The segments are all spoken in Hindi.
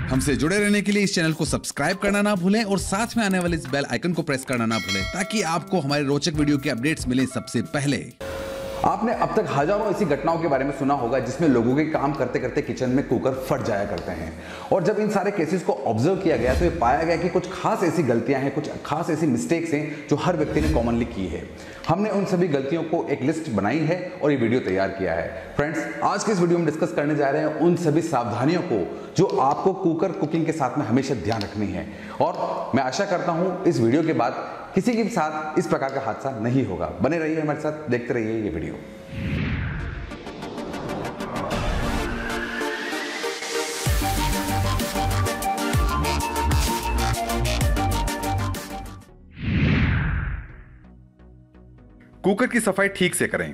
हमसे जुड़े रहने के लिए इस चैनल को सब्सक्राइब करना ना भूलें और साथ में आने वाले इस बेल आइकन को प्रेस करना ना भूलें ताकि आपको हमारे रोचक वीडियो के अपडेट्स मिलें सबसे पहले। आपने अब तक हजारों ऐसी घटनाओं के बारे में सुना होगा जिसमें लोगों के काम करते करते किचन में कुकर फट जाया करते हैं। और जब इन सारे केसेस को ऑब्जर्व किया गया तो ये पाया गया कि कुछ खास ऐसी गलतियां हैं, कुछ खास ऐसी मिस्टेक्स हैं जो हर व्यक्ति ने कॉमनली की है। हमने उन सभी गलतियों को एक लिस्ट बनाई है और ये वीडियो तैयार किया है। फ्रेंड्स, आज के इस वीडियो में डिस्कस करने जा रहे हैं उन सभी सावधानियों को जो आपको कुकर कुकिंग के साथ में हमेशा ध्यान रखनी है। और मैं आशा करता हूं इस वीडियो के बाद किसी के साथ इस प्रकार का हादसा नहीं होगा। बने रहिए हमारे साथ, देखते रहिए ये वीडियो। कुकर की सफाई ठीक से करें।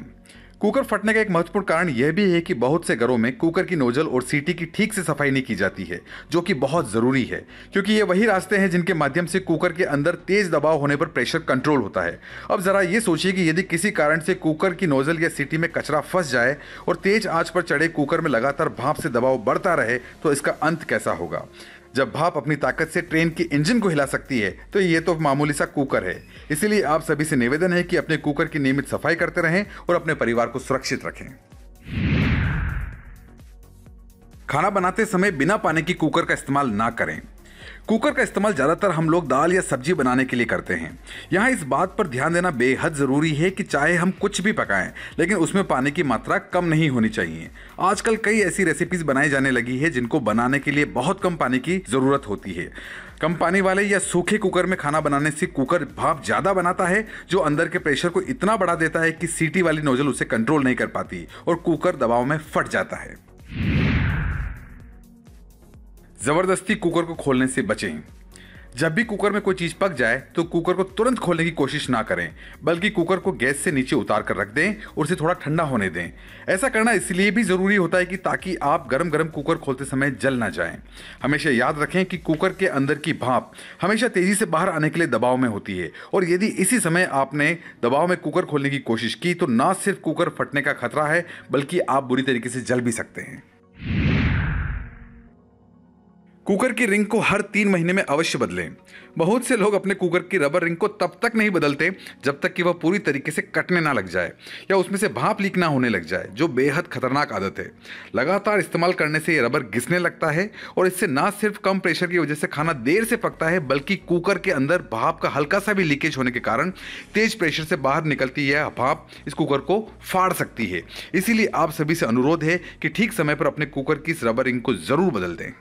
कुकर फटने का एक महत्वपूर्ण कारण यह भी है कि बहुत से घरों में कुकर की नोजल और सीटी की ठीक से सफाई नहीं की जाती है, जो कि बहुत जरूरी है क्योंकि ये वही रास्ते हैं जिनके माध्यम से कुकर के अंदर तेज दबाव होने पर प्रेशर कंट्रोल होता है। अब जरा ये सोचिए कि यदि किसी कारण से कुकर की नोजल या सीटी में कचरा फंस जाए और तेज आंच पर चढ़े कुकर में लगातार भाप से दबाव बढ़ता रहे तो इसका अंत कैसा होगा। जब भाप अपनी ताकत से ट्रेन के इंजन को हिला सकती है तो ये तो मामूली सा कुकर है। इसीलिए आप सभी से निवेदन है कि अपने कुकर की नियमित सफाई करते रहें और अपने परिवार को सुरक्षित रखें। खाना बनाते समय बिना पानी की कुकर का इस्तेमाल ना करें। कुकर का इस्तेमाल ज़्यादातर हम लोग दाल या सब्जी बनाने के लिए करते हैं। यहाँ इस बात पर ध्यान देना बेहद ज़रूरी है कि चाहे हम कुछ भी पकाएं लेकिन उसमें पानी की मात्रा कम नहीं होनी चाहिए। आजकल कई ऐसी रेसिपीज बनाई जाने लगी है जिनको बनाने के लिए बहुत कम पानी की ज़रूरत होती है। कम पानी वाले या सूखे कुकर में खाना बनाने से कुकर भाप ज़्यादा बनाता है जो अंदर के प्रेशर को इतना बढ़ा देता है कि सीटी वाली नोजल उसे कंट्रोल नहीं कर पाती और कुकर दबाव में फट जाता है। जबरदस्ती कुकर को खोलने से बचें। जब भी कुकर में कोई चीज पक जाए तो कुकर को तुरंत खोलने की कोशिश ना करें, बल्कि कुकर को गैस से नीचे उतार कर रख दें और उसे थोड़ा ठंडा होने दें। ऐसा करना इसलिए भी जरूरी होता है कि ताकि आप गरम गरम कुकर खोलते समय जल ना जाएं। हमेशा याद रखें कि कुकर के अंदर की भाप हमेशा तेजी से बाहर आने के लिए दबाव में होती है और यदि इसी समय आपने दबाव में कुकर खोलने की कोशिश की तो ना सिर्फ कुकर फटने का खतरा है बल्कि आप बुरी तरीके से जल भी सकते हैं। कुकर की रिंग को हर 3 महीने में अवश्य बदलें। बहुत से लोग अपने कुकर की रबर रिंग को तब तक नहीं बदलते जब तक कि वह पूरी तरीके से कटने ना लग जाए या उसमें से भाप लीक ना होने लग जाए, जो बेहद खतरनाक आदत है। लगातार इस्तेमाल करने से यह रबर घिसने लगता है और इससे ना सिर्फ कम प्रेशर की वजह से खाना देर से पकता है बल्कि कुकर के अंदर भाप का हल्का सा भी लीकेज होने के कारण तेज प्रेशर से बाहर निकलती यह भाप इस कुकर को फाड़ सकती है। इसीलिए आप सभी से अनुरोध है कि ठीक समय पर अपने कुकर की इस रबर रिंग को जरूर बदल दें।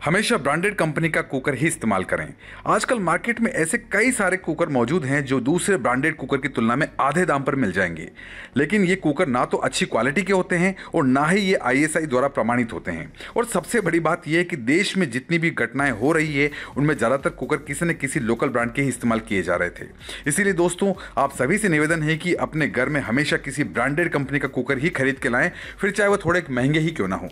हमेशा ब्रांडेड कंपनी का कुकर ही इस्तेमाल करें। आजकल मार्केट में ऐसे कई सारे कुकर मौजूद हैं जो दूसरे ब्रांडेड कुकर की तुलना में आधे दाम पर मिल जाएंगे, लेकिन ये कुकर ना तो अच्छी क्वालिटी के होते हैं और ना ही ये ISI द्वारा प्रमाणित होते हैं। और सबसे बड़ी बात यह है कि देश में जितनी भी घटनाएं हो रही है उनमें ज़्यादातर कुकर किसी न किसी लोकल ब्रांड के ही इस्तेमाल किए जा रहे थे। इसीलिए दोस्तों, आप सभी से निवेदन है कि अपने घर में हमेशा किसी ब्रांडेड कंपनी का कुकर ही खरीद के लाएं, फिर चाहे वो थोड़े महंगे ही क्यों ना हो।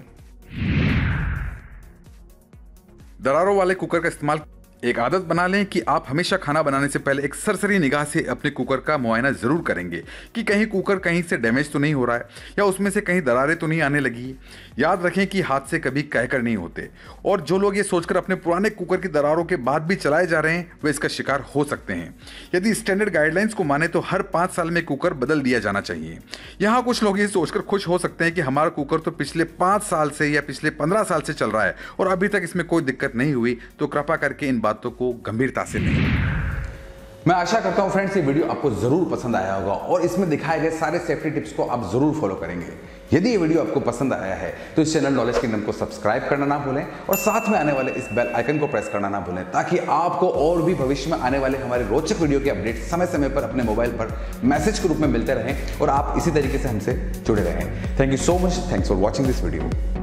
दरारों वाले कुकर का इस्तेमाल एक आदत बना लें कि आप हमेशा खाना बनाने से पहले एक सरसरी निगाह से अपने कुकर का मुआयना जरूर करेंगे कि कहीं कुकर कहीं से डैमेज तो नहीं हो रहा है या उसमें से कहीं दरारें तो नहीं आने लगी है। याद रखें कि हादसे कभी कहकर नहीं होते और जो लोग ये सोचकर अपने पुराने कुकर की दरारों के बाद भी चलाए जा रहे हैं वे इसका शिकार हो सकते हैं। यदि स्टैंडर्ड गाइडलाइंस को माने तो हर 5 साल में कुकर बदल दिया जाना चाहिए। यहाँ कुछ लोग ये सोचकर खुश हो सकते हैं कि हमारा कुकर तो पिछले 5 साल से या पिछले 15 साल से चल रहा है और अभी तक इसमें कोई दिक्कत नहीं हुई, तो कृपा करके इन बातों को गंभीरता से नहीं। मैं आशा करता हूं फ्रेंड्स ये वीडियो आपको जरूर पसंद आया होगा और इसमें दिखाए गए सारे सेफ्टी टिप्स को आप जरूर फॉलो करेंगे। यदि ये वीडियो आपको पसंद आया है तो इस चैनल नॉलेज किंगडम को सब्सक्राइब करना ना भूलें और साथ में आने वाले इस बेल आइकन को प्रेस करना ना भूलें ताकि आपको और भी भविष्य में आने वाले हमारे रोचक वीडियो के अपडेट समय समय पर अपने मोबाइल पर मैसेज के रूप में मिलते रहें और आप इसी तरीके से हमसे जुड़े रहें। Thank you so much. Thanks for watching this video.